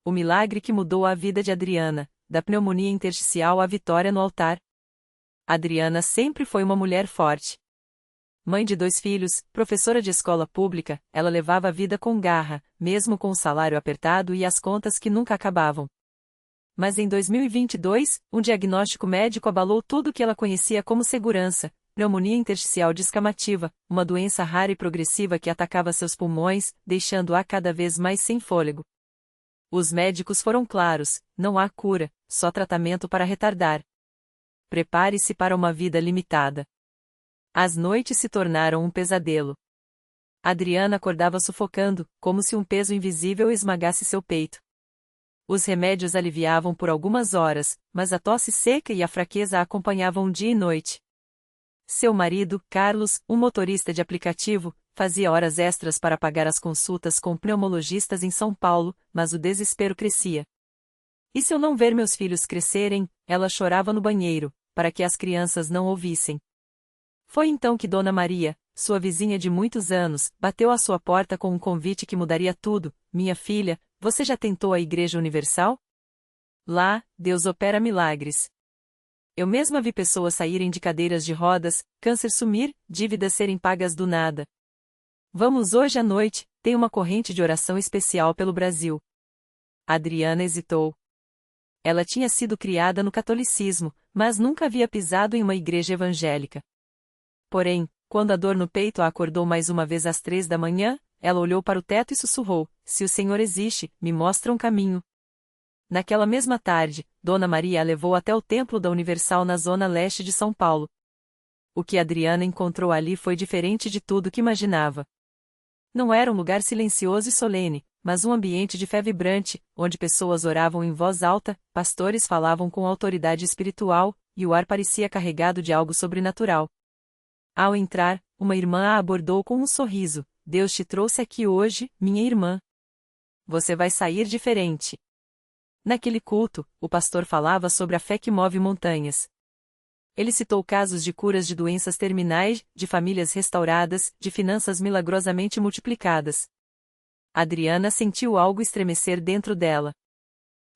O milagre que mudou a vida de Adriana, da pneumonia intersticial à vitória no altar. Adriana sempre foi uma mulher forte. Mãe de 2 filhos, professora de escola pública, ela levava a vida com garra, mesmo com o salário apertado e as contas que nunca acabavam. Mas em 2022, um diagnóstico médico abalou tudo que ela conhecia como segurança: pneumonia intersticial descamativa, uma doença rara e progressiva que atacava seus pulmões, deixando-a cada vez mais sem fôlego. Os médicos foram claros: não há cura, só tratamento para retardar. Prepare-se para uma vida limitada. As noites se tornaram um pesadelo. Adriana acordava sufocando, como se um peso invisível esmagasse seu peito. Os remédios aliviavam por algumas horas, mas a tosse seca e a fraqueza a acompanhavam dia e noite. Seu marido, Carlos, um motorista de aplicativo, fazia horas extras para pagar as consultas com pneumologistas em São Paulo, mas o desespero crescia. E se eu não ver meus filhos crescerem? Ela chorava no banheiro, para que as crianças não ouvissem. Foi então que Dona Maria, sua vizinha de muitos anos, bateu à sua porta com um convite que mudaria tudo. Minha filha, você já tentou a Igreja Universal? Lá, Deus opera milagres. Eu mesma vi pessoas saírem de cadeiras de rodas, câncer sumir, dívidas serem pagas do nada. Vamos hoje à noite, tem uma corrente de oração especial pelo Brasil. Adriana hesitou. Ela tinha sido criada no catolicismo, mas nunca havia pisado em uma igreja evangélica. Porém, quando a dor no peito a acordou mais uma vez às 3 da manhã, ela olhou para o teto e sussurrou: se o Senhor existe, me mostra um caminho. Naquela mesma tarde, Dona Maria a levou até o Templo da Universal na zona leste de São Paulo. O que Adriana encontrou ali foi diferente de tudo que imaginava. Não era um lugar silencioso e solene, mas um ambiente de fé vibrante, onde pessoas oravam em voz alta, pastores falavam com autoridade espiritual, e o ar parecia carregado de algo sobrenatural. Ao entrar, uma irmã a abordou com um sorriso: Deus te trouxe aqui hoje, minha irmã. Você vai sair diferente. Naquele culto, o pastor falava sobre a fé que move montanhas. Ele citou casos de curas de doenças terminais, de famílias restauradas, de finanças milagrosamente multiplicadas. Adriana sentiu algo estremecer dentro dela.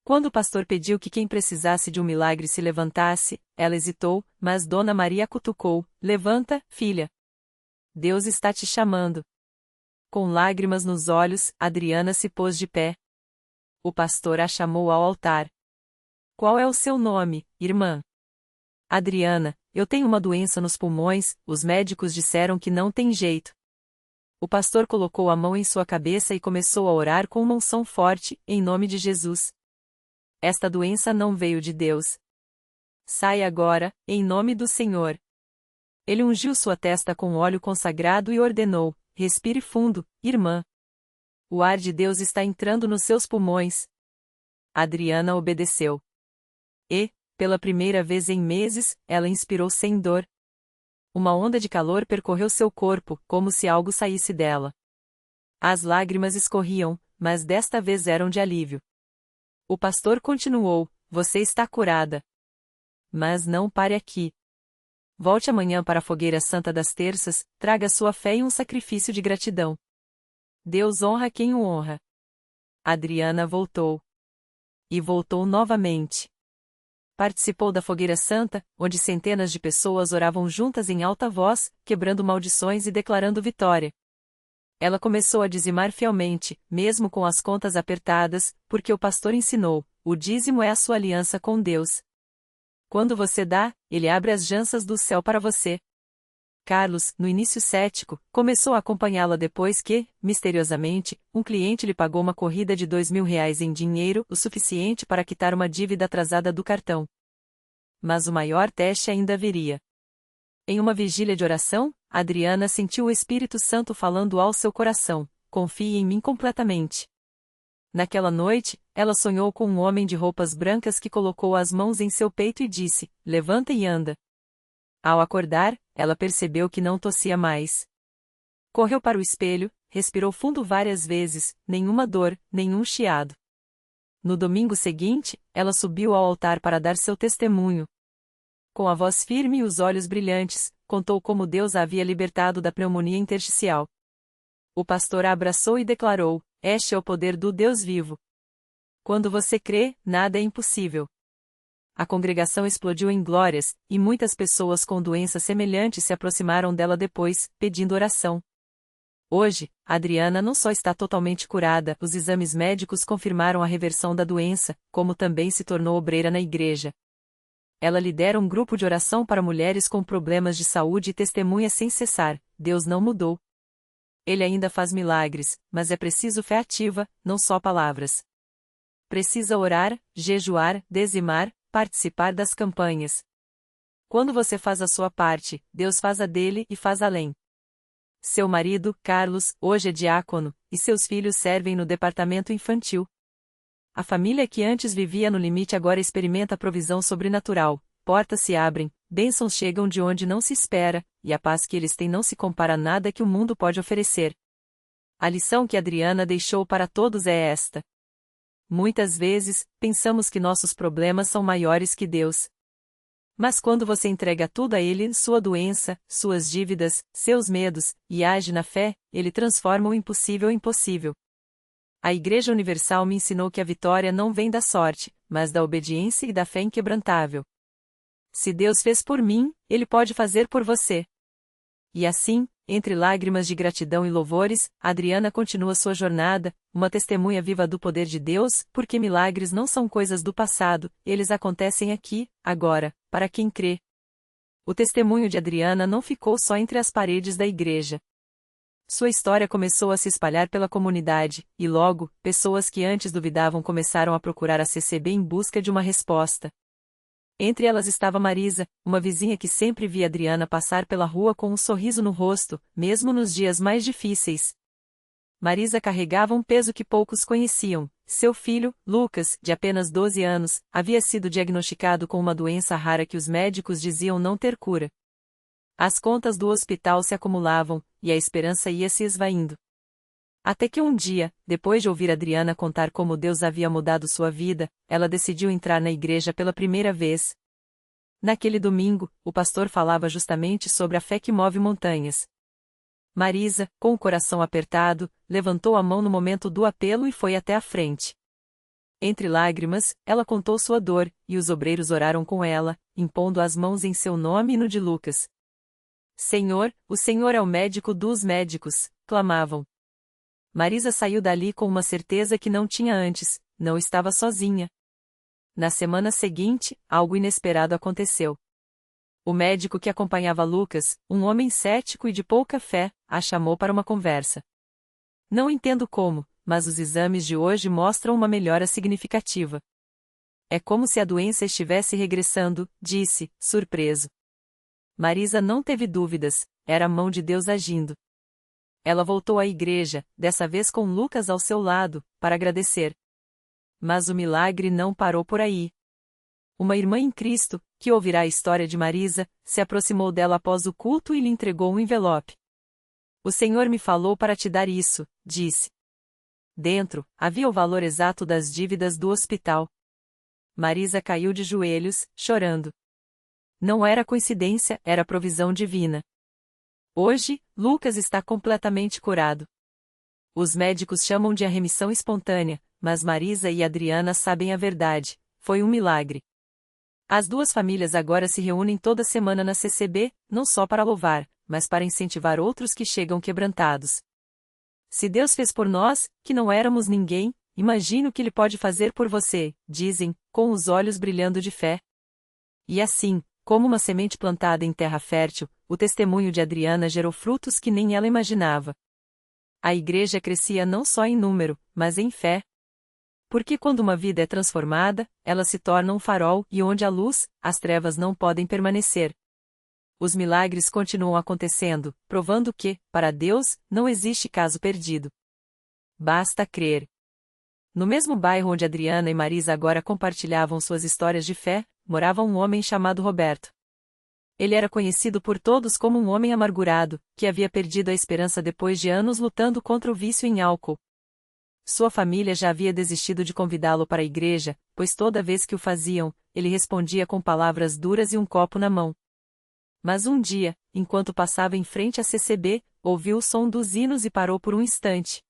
Quando o pastor pediu que quem precisasse de um milagre se levantasse, ela hesitou, mas Dona Maria a cutucou: levanta, filha. Deus está te chamando. Com lágrimas nos olhos, Adriana se pôs de pé. O pastor a chamou ao altar. Qual é o seu nome, irmã? Adriana: eu tenho uma doença nos pulmões, os médicos disseram que não tem jeito. O pastor colocou a mão em sua cabeça e começou a orar com uma unção forte, em nome de Jesus. Esta doença não veio de Deus. Sai agora, em nome do Senhor. Ele ungiu sua testa com óleo consagrado e ordenou: respire fundo, irmã. O ar de Deus está entrando nos seus pulmões. Adriana obedeceu. E, pela primeira vez em meses, ela inspirou sem dor. Uma onda de calor percorreu seu corpo, como se algo saísse dela. As lágrimas escorriam, mas desta vez eram de alívio. O pastor continuou: você está curada. Mas não pare aqui. Volte amanhã para a fogueira santa das terças, traga sua fé e um sacrifício de gratidão. Deus honra quem o honra. Adriana voltou. E voltou novamente. Participou da fogueira santa, onde centenas de pessoas oravam juntas em alta voz, quebrando maldições e declarando vitória. Ela começou a dizimar fielmente, mesmo com as contas apertadas, porque o pastor ensinou: o dízimo é a sua aliança com Deus. Quando você dá, ele abre as jansas do céu para você. Carlos, no início cético, começou a acompanhá-la depois que, misteriosamente, um cliente lhe pagou uma corrida de R$ 2.000 em dinheiro, o suficiente para quitar uma dívida atrasada do cartão. Mas o maior teste ainda viria. Em uma vigília de oração, Adriana sentiu o Espírito Santo falando ao seu coração: confie em mim completamente. Naquela noite, ela sonhou com um homem de roupas brancas que colocou as mãos em seu peito e disse: levanta e anda. Ao acordar, ela percebeu que não tossia mais. Correu para o espelho, respirou fundo várias vezes, nenhuma dor, nenhum chiado. No domingo seguinte, ela subiu ao altar para dar seu testemunho. Com a voz firme e os olhos brilhantes, contou como Deus a havia libertado da pneumonia intersticial. O pastor a abraçou e declarou: este é o poder do Deus vivo. Quando você crê, nada é impossível. A congregação explodiu em glórias, e muitas pessoas com doenças semelhantes se aproximaram dela depois, pedindo oração. Hoje, Adriana não só está totalmente curada, os exames médicos confirmaram a reversão da doença, como também se tornou obreira na igreja. Ela lidera um grupo de oração para mulheres com problemas de saúde e testemunha sem cessar: Deus não mudou. Ele ainda faz milagres, mas é preciso fé ativa, não só palavras. Precisa orar, jejuar, dizimar, participar das campanhas. Quando você faz a sua parte, Deus faz a dele e faz além. Seu marido, Carlos, hoje é diácono, e seus filhos servem no departamento infantil. A família que antes vivia no limite agora experimenta provisão sobrenatural, portas se abrem, bênçãos chegam de onde não se espera, e a paz que eles têm não se compara a nada que o mundo pode oferecer. A lição que Adriana deixou para todos é esta. Muitas vezes, pensamos que nossos problemas são maiores que Deus. Mas quando você entrega tudo a Ele, sua doença, suas dívidas, seus medos, e age na fé, Ele transforma o impossível em possível. A Igreja Universal me ensinou que a vitória não vem da sorte, mas da obediência e da fé inquebrantável. Se Deus fez por mim, Ele pode fazer por você. E assim, entre lágrimas de gratidão e louvores, Adriana continua sua jornada, uma testemunha viva do poder de Deus, porque milagres não são coisas do passado, eles acontecem aqui, agora, para quem crê. O testemunho de Adriana não ficou só entre as paredes da igreja. Sua história começou a se espalhar pela comunidade, e logo, pessoas que antes duvidavam começaram a procurar a CCB em busca de uma resposta. Entre elas estava Marisa, uma vizinha que sempre via Adriana passar pela rua com um sorriso no rosto, mesmo nos dias mais difíceis. Marisa carregava um peso que poucos conheciam. Seu filho, Lucas, de apenas 12 anos, havia sido diagnosticado com uma doença rara que os médicos diziam não ter cura. As contas do hospital se acumulavam, e a esperança ia se esvaindo. Até que um dia, depois de ouvir Adriana contar como Deus havia mudado sua vida, ela decidiu entrar na igreja pela primeira vez. Naquele domingo, o pastor falava justamente sobre a fé que move montanhas. Marisa, com o coração apertado, levantou a mão no momento do apelo e foi até a frente. Entre lágrimas, ela contou sua dor, e os obreiros oraram com ela, impondo as mãos em seu nome e no de Lucas. Senhor, o Senhor é o médico dos médicos, clamavam. Marisa saiu dali com uma certeza que não tinha antes: não estava sozinha. Na semana seguinte, algo inesperado aconteceu. O médico que acompanhava Lucas, um homem cético e de pouca fé, a chamou para uma conversa. Não entendo como, mas os exames de hoje mostram uma melhora significativa. É como se a doença estivesse regressando, disse, surpreso. Marisa não teve dúvidas, era a mão de Deus agindo. Ela voltou à igreja, dessa vez com Lucas ao seu lado, para agradecer. Mas o milagre não parou por aí. Uma irmã em Cristo, que ouvirá a história de Marisa, se aproximou dela após o culto e lhe entregou um envelope. O Senhor me falou para te dar isso, disse. Dentro, havia o valor exato das dívidas do hospital. Marisa caiu de joelhos, chorando. Não era coincidência, era provisão divina. Hoje, Lucas está completamente curado. Os médicos chamam de a remissão espontânea, mas Marisa e Adriana sabem a verdade: foi um milagre. As duas famílias agora se reúnem toda semana na CCB, não só para louvar, mas para incentivar outros que chegam quebrantados. Se Deus fez por nós, que não éramos ninguém, imagine o que Ele pode fazer por você, dizem, com os olhos brilhando de fé. E assim, como uma semente plantada em terra fértil, o testemunho de Adriana gerou frutos que nem ela imaginava. A igreja crescia não só em número, mas em fé. Porque quando uma vida é transformada, ela se torna um farol, e onde há luz, as trevas não podem permanecer. Os milagres continuam acontecendo, provando que, para Deus, não existe caso perdido. Basta crer. No mesmo bairro onde Adriana e Marisa agora compartilhavam suas histórias de fé, morava um homem chamado Roberto. Ele era conhecido por todos como um homem amargurado, que havia perdido a esperança depois de anos lutando contra o vício em álcool. Sua família já havia desistido de convidá-lo para a igreja, pois toda vez que o faziam, ele respondia com palavras duras e um copo na mão. Mas um dia, enquanto passava em frente à CCB, ouviu o som dos hinos e parou por um instante.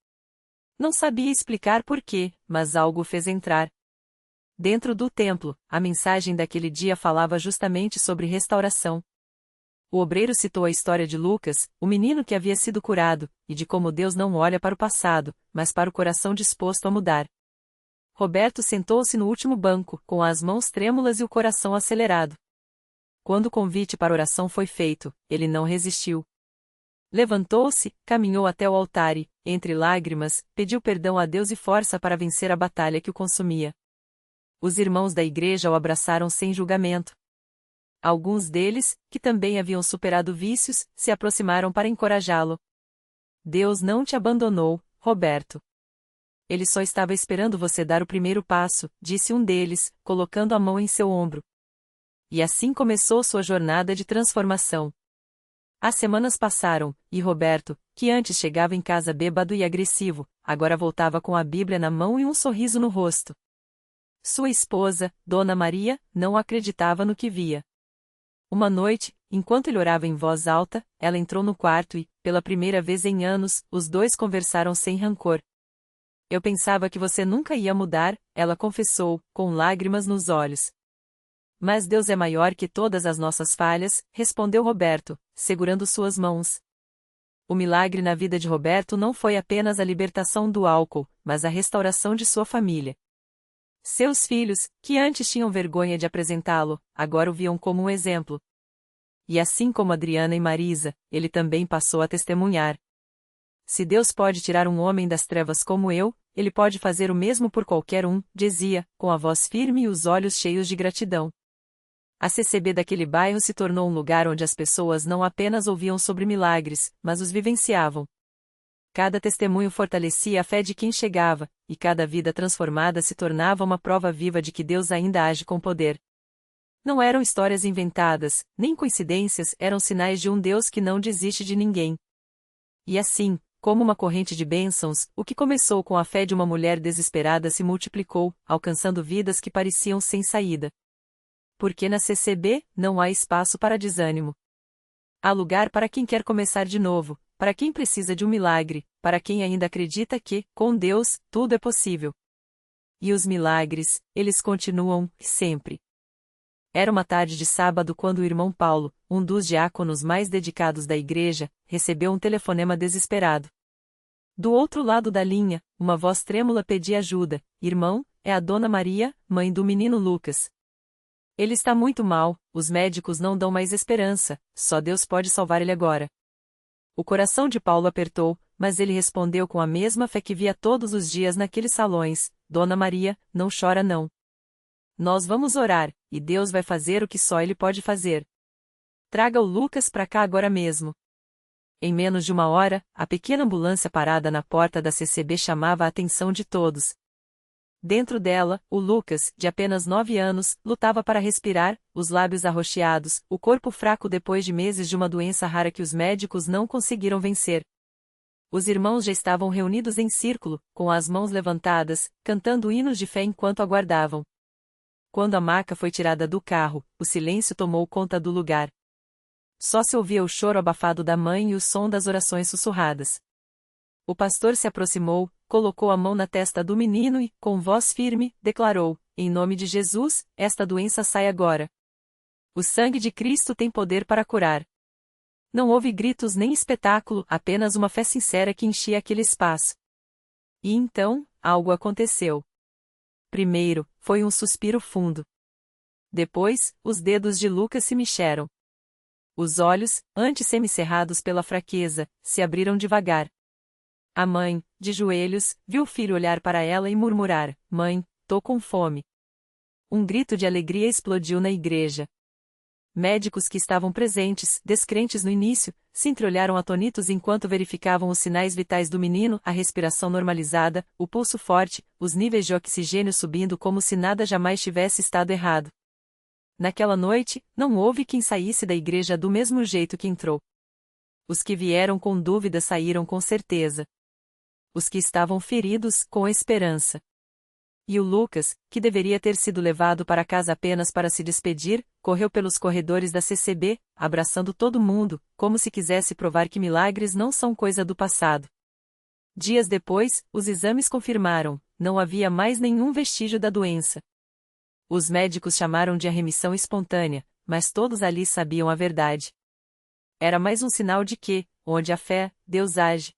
Não sabia explicar por quê, mas algo o fez entrar. Dentro do templo, a mensagem daquele dia falava justamente sobre restauração. O obreiro citou a história de Lucas, o menino que havia sido curado, e de como Deus não olha para o passado, mas para o coração disposto a mudar. Roberto sentou-se no último banco, com as mãos trêmulas e o coração acelerado. Quando o convite para oração foi feito, ele não resistiu. Levantou-se, caminhou até o altar e, entre lágrimas, pediu perdão a Deus e força para vencer a batalha que o consumia. Os irmãos da igreja o abraçaram sem julgamento. Alguns deles, que também haviam superado vícios, se aproximaram para encorajá-lo. Deus não te abandonou, Roberto. Ele só estava esperando você dar o primeiro passo, disse um deles, colocando a mão em seu ombro. E assim começou sua jornada de transformação. As semanas passaram, e Roberto, que antes chegava em casa bêbado e agressivo, agora voltava com a Bíblia na mão e um sorriso no rosto. Sua esposa, Dona Maria, não acreditava no que via. Uma noite, enquanto ele orava em voz alta, ela entrou no quarto e, pela primeira vez em anos, os dois conversaram sem rancor. Eu pensava que você nunca ia mudar, ela confessou, com lágrimas nos olhos. Mas Deus é maior que todas as nossas falhas, respondeu Roberto, segurando suas mãos. O milagre na vida de Roberto não foi apenas a libertação do álcool, mas a restauração de sua família. Seus filhos, que antes tinham vergonha de apresentá-lo, agora o viam como um exemplo. E assim como Adriana e Marisa, ele também passou a testemunhar. Se Deus pode tirar um homem das trevas como eu, ele pode fazer o mesmo por qualquer um, dizia, com a voz firme e os olhos cheios de gratidão. A CCB daquele bairro se tornou um lugar onde as pessoas não apenas ouviam sobre milagres, mas os vivenciavam. Cada testemunho fortalecia a fé de quem chegava, e cada vida transformada se tornava uma prova viva de que Deus ainda age com poder. Não eram histórias inventadas, nem coincidências, eram sinais de um Deus que não desiste de ninguém. E assim, como uma corrente de bênçãos, o que começou com a fé de uma mulher desesperada se multiplicou, alcançando vidas que pareciam sem saída. Porque na CCB, não há espaço para desânimo. Há lugar para quem quer começar de novo, para quem precisa de um milagre, para quem ainda acredita que, com Deus, tudo é possível. E os milagres, eles continuam, sempre. Era uma tarde de sábado quando o irmão Paulo, um dos diáconos mais dedicados da igreja, recebeu um telefonema desesperado. Do outro lado da linha, uma voz trêmula pedia ajuda. Irmão, é a Dona Maria, mãe do menino Lucas. Ele está muito mal, os médicos não dão mais esperança, só Deus pode salvar ele agora. O coração de Paulo apertou, mas ele respondeu com a mesma fé que via todos os dias naqueles salões: Dona Maria, não chora não. Nós vamos orar, e Deus vai fazer o que só Ele pode fazer. Traga o Lucas para cá agora mesmo. Em menos de uma hora, a pequena ambulância parada na porta da CCB chamava a atenção de todos. Dentro dela, o Lucas, de apenas 9 anos, lutava para respirar, os lábios arroxeados, o corpo fraco depois de meses de uma doença rara que os médicos não conseguiram vencer. Os irmãos já estavam reunidos em círculo, com as mãos levantadas, cantando hinos de fé enquanto aguardavam. Quando a maca foi tirada do carro, o silêncio tomou conta do lugar. Só se ouvia o choro abafado da mãe e o som das orações sussurradas. O pastor se aproximou, colocou a mão na testa do menino e, com voz firme, declarou: em nome de Jesus, esta doença sai agora. O sangue de Cristo tem poder para curar. Não houve gritos nem espetáculo, apenas uma fé sincera que enchia aquele espaço. E então, algo aconteceu. Primeiro, foi um suspiro fundo. Depois, os dedos de Lucas se mexeram. Os olhos, antes semicerrados pela fraqueza, se abriram devagar. A mãe, de joelhos, viu o filho olhar para ela e murmurar: Mãe, tô com fome. Um grito de alegria explodiu na igreja. Médicos que estavam presentes, descrentes no início, se entreolharam atônitos enquanto verificavam os sinais vitais do menino, a respiração normalizada, o pulso forte, os níveis de oxigênio subindo como se nada jamais tivesse estado errado. Naquela noite, não houve quem saísse da igreja do mesmo jeito que entrou. Os que vieram com dúvida saíram com certeza. Os que estavam feridos, com esperança. E o Lucas, que deveria ter sido levado para casa apenas para se despedir, correu pelos corredores da CCB, abraçando todo mundo, como se quisesse provar que milagres não são coisa do passado. Dias depois, os exames confirmaram, não havia mais nenhum vestígio da doença. Os médicos chamaram de a remissão espontânea, mas todos ali sabiam a verdade. Era mais um sinal de que, onde há fé, Deus age.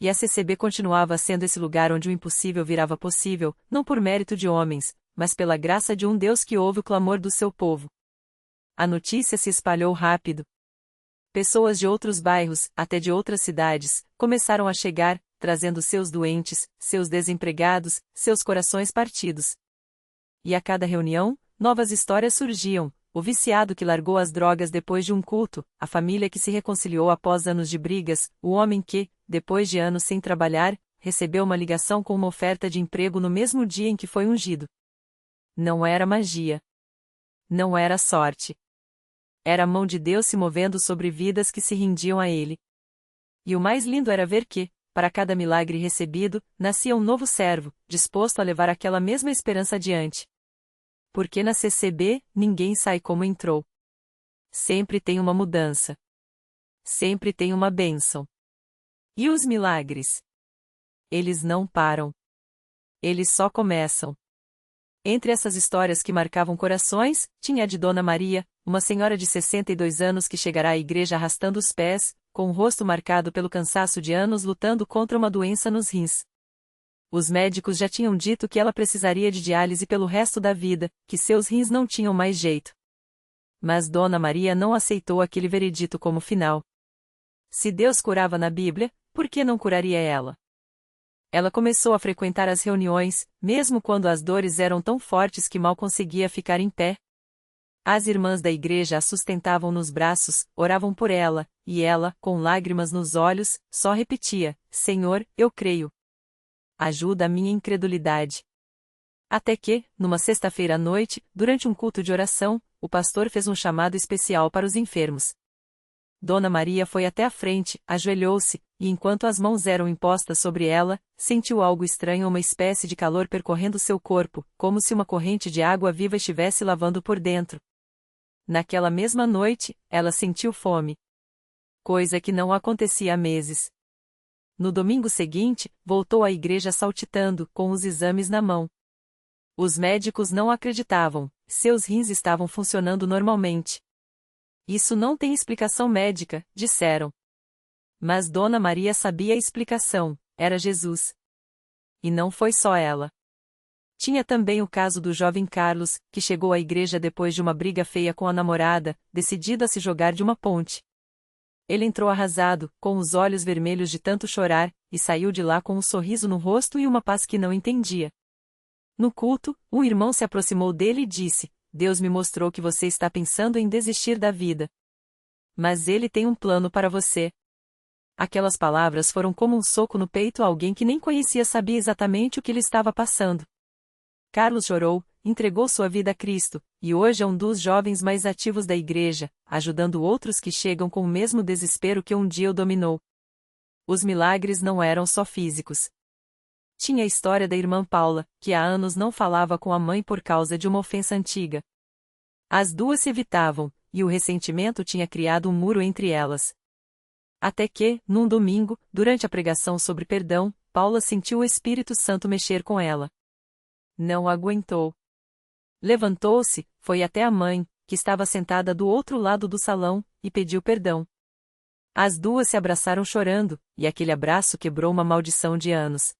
E a CCB continuava sendo esse lugar onde o impossível virava possível, não por mérito de homens, mas pela graça de um Deus que ouve o clamor do seu povo. A notícia se espalhou rápido. Pessoas de outros bairros, até de outras cidades, começaram a chegar, trazendo seus doentes, seus desempregados, seus corações partidos. E a cada reunião, novas histórias surgiam: o viciado que largou as drogas depois de um culto, a família que se reconciliou após anos de brigas, o homem que, depois de anos sem trabalhar, recebeu uma ligação com uma oferta de emprego no mesmo dia em que foi ungido. Não era magia. Não era sorte. Era a mão de Deus se movendo sobre vidas que se rendiam a Ele. E o mais lindo era ver que, para cada milagre recebido, nascia um novo servo, disposto a levar aquela mesma esperança adiante. Porque na CCB, ninguém sai como entrou. Sempre tem uma mudança. Sempre tem uma bênção. E os milagres? Eles não param. Eles só começam. Entre essas histórias que marcavam corações, tinha a de Dona Maria, uma senhora de 62 anos que chegará à igreja arrastando os pés, com o rosto marcado pelo cansaço de anos lutando contra uma doença nos rins. Os médicos já tinham dito que ela precisaria de diálise pelo resto da vida, que seus rins não tinham mais jeito. Mas Dona Maria não aceitou aquele veredito como final. Se Deus curava na Bíblia, por que não curaria ela? Ela começou a frequentar as reuniões, mesmo quando as dores eram tão fortes que mal conseguia ficar em pé. As irmãs da igreja a sustentavam nos braços, oravam por ela, e ela, com lágrimas nos olhos, só repetia: Senhor, eu creio. Ajuda a minha incredulidade. Até que, numa sexta-feira à noite, durante um culto de oração, o pastor fez um chamado especial para os enfermos. Dona Maria foi até a frente, ajoelhou-se, e enquanto as mãos eram impostas sobre ela, sentiu algo estranho, uma espécie de calor percorrendo seu corpo, como se uma corrente de água viva estivesse lavando por dentro. Naquela mesma noite, ela sentiu fome. Coisa que não acontecia há meses. No domingo seguinte, voltou à igreja saltitando, com os exames na mão. Os médicos não acreditavam, seus rins estavam funcionando normalmente. Isso não tem explicação médica, disseram. Mas Dona Maria sabia a explicação: era Jesus. E não foi só ela. Tinha também o caso do jovem Carlos, que chegou à igreja depois de uma briga feia com a namorada, decidido a se jogar de uma ponte. Ele entrou arrasado, com os olhos vermelhos de tanto chorar, e saiu de lá com um sorriso no rosto e uma paz que não entendia. No culto, um irmão se aproximou dele e disse: Deus me mostrou que você está pensando em desistir da vida. Mas Ele tem um plano para você. Aquelas palavras foram como um soco no peito a alguém que nem conhecia, sabia exatamente o que lhe estava passando. Carlos chorou, entregou sua vida a Cristo, e hoje é um dos jovens mais ativos da igreja, ajudando outros que chegam com o mesmo desespero que um dia o dominou. Os milagres não eram só físicos. Tinha a história da irmã Paula, que há anos não falava com a mãe por causa de uma ofensa antiga. As duas se evitavam, e o ressentimento tinha criado um muro entre elas. Até que, num domingo, durante a pregação sobre perdão, Paula sentiu o Espírito Santo mexer com ela. Não aguentou. Levantou-se, foi até a mãe, que estava sentada do outro lado do salão, e pediu perdão. As duas se abraçaram chorando, e aquele abraço quebrou uma maldição de anos.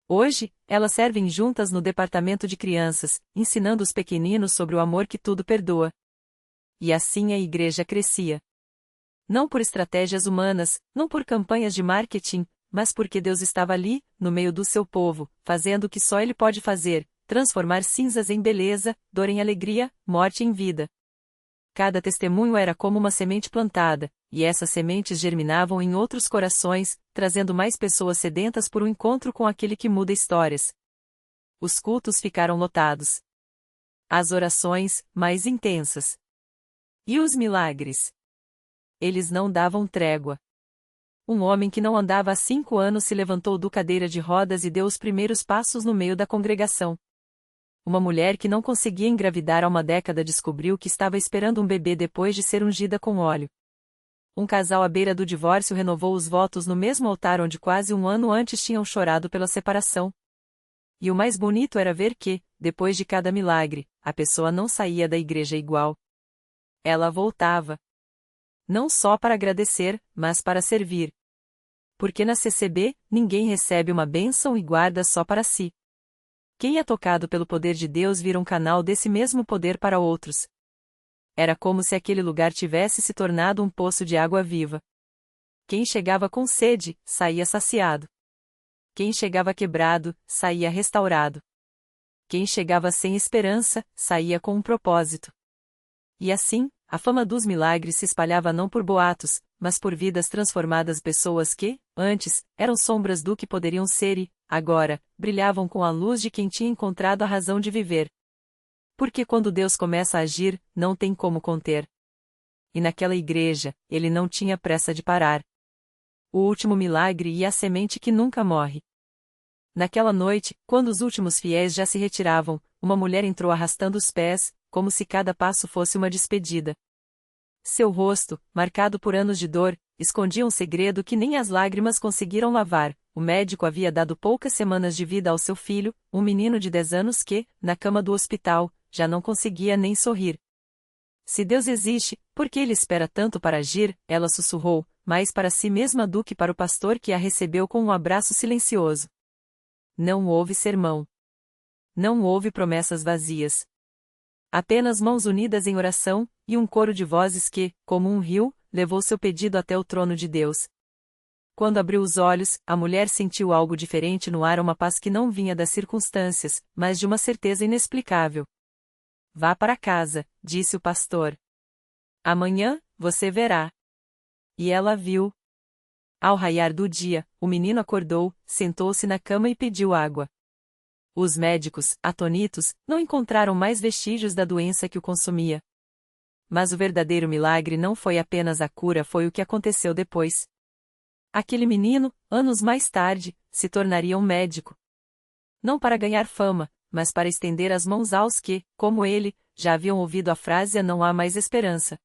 Hoje, elas servem juntas no departamento de crianças, ensinando os pequeninos sobre o amor que tudo perdoa. E assim a igreja crescia. Não por estratégias humanas, não por campanhas de marketing, mas porque Deus estava ali, no meio do seu povo, fazendo o que só Ele pode fazer: transformar cinzas em beleza, dor em alegria, morte em vida. Cada testemunho era como uma semente plantada, e essas sementes germinavam em outros corações, trazendo mais pessoas sedentas por um encontro com aquele que muda histórias. Os cultos ficaram lotados. As orações, mais intensas. E os milagres? Eles não davam trégua. Um homem que não andava há 5 anos se levantou do cadeira de rodas e deu os primeiros passos no meio da congregação. Uma mulher que não conseguia engravidar há uma década descobriu que estava esperando um bebê depois de ser ungida com óleo. Um casal à beira do divórcio renovou os votos no mesmo altar onde quase um ano antes tinham chorado pela separação. E o mais bonito era ver que, depois de cada milagre, a pessoa não saía da igreja igual. Ela voltava. Não só para agradecer, mas para servir. Porque na CCB, ninguém recebe uma bênção e guarda só para si. Quem é tocado pelo poder de Deus vira um canal desse mesmo poder para outros. Era como se aquele lugar tivesse se tornado um poço de água viva. Quem chegava com sede, saía saciado. Quem chegava quebrado, saía restaurado. Quem chegava sem esperança, saía com um propósito. E assim, a fama dos milagres se espalhava não por boatos, mas por vidas transformadas, pessoas que, antes, eram sombras do que poderiam ser e, agora, brilhavam com a luz de quem tinha encontrado a razão de viver. Porque quando Deus começa a agir, não tem como conter. E naquela igreja, ele não tinha pressa de parar. O último milagre e a semente que nunca morre. Naquela noite, quando os últimos fiéis já se retiravam, uma mulher entrou arrastando os pés, como se cada passo fosse uma despedida. Seu rosto, marcado por anos de dor, escondia um segredo que nem as lágrimas conseguiram lavar. O médico havia dado poucas semanas de vida ao seu filho, um menino de 10 anos que, na cama do hospital, já não conseguia nem sorrir. Se Deus existe, por que ele espera tanto para agir? Ela sussurrou, mais para si mesma do que para o pastor que a recebeu com um abraço silencioso. Não houve sermão. Não houve promessas vazias. Apenas mãos unidas em oração, e um coro de vozes que, como um rio, levou seu pedido até o trono de Deus. Quando abriu os olhos, a mulher sentiu algo diferente no ar, uma paz que não vinha das circunstâncias, mas de uma certeza inexplicável. Vá para casa, disse o pastor. Amanhã, você verá. E ela viu. Ao raiar do dia, o menino acordou, sentou-se na cama e pediu água. Os médicos, atonitos, não encontraram mais vestígios da doença que o consumia. Mas o verdadeiro milagre não foi apenas a cura, foi o que aconteceu depois. Aquele menino, anos mais tarde, se tornaria um médico. Não para ganhar fama, mas para estender as mãos aos que, como ele, já haviam ouvido a frase "não há mais esperança".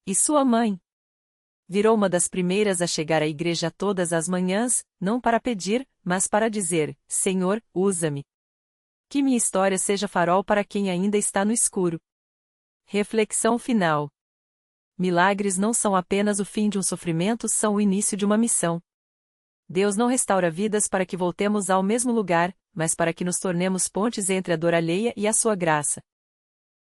E sua mãe? Virou uma das primeiras a chegar à igreja todas as manhãs, não para pedir, mas para dizer: Senhor, usa-me. Que minha história seja farol para quem ainda está no escuro. Reflexão final. Milagres não são apenas o fim de um sofrimento, são o início de uma missão. Deus não restaura vidas para que voltemos ao mesmo lugar, mas para que nos tornemos pontes entre a dor alheia e a sua graça.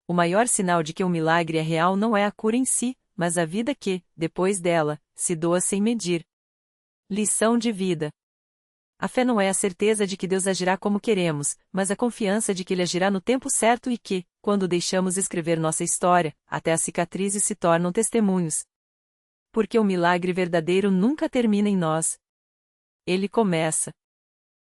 O maior sinal de que um milagre é real não é a cura em si, mas a vida que, depois dela, se doa sem medir. Lição de vida. A fé não é a certeza de que Deus agirá como queremos, mas a confiança de que Ele agirá no tempo certo e que, quando deixamos escrever nossa história, até as cicatrizes se tornam testemunhos. Porque o milagre verdadeiro nunca termina em nós. Ele começa.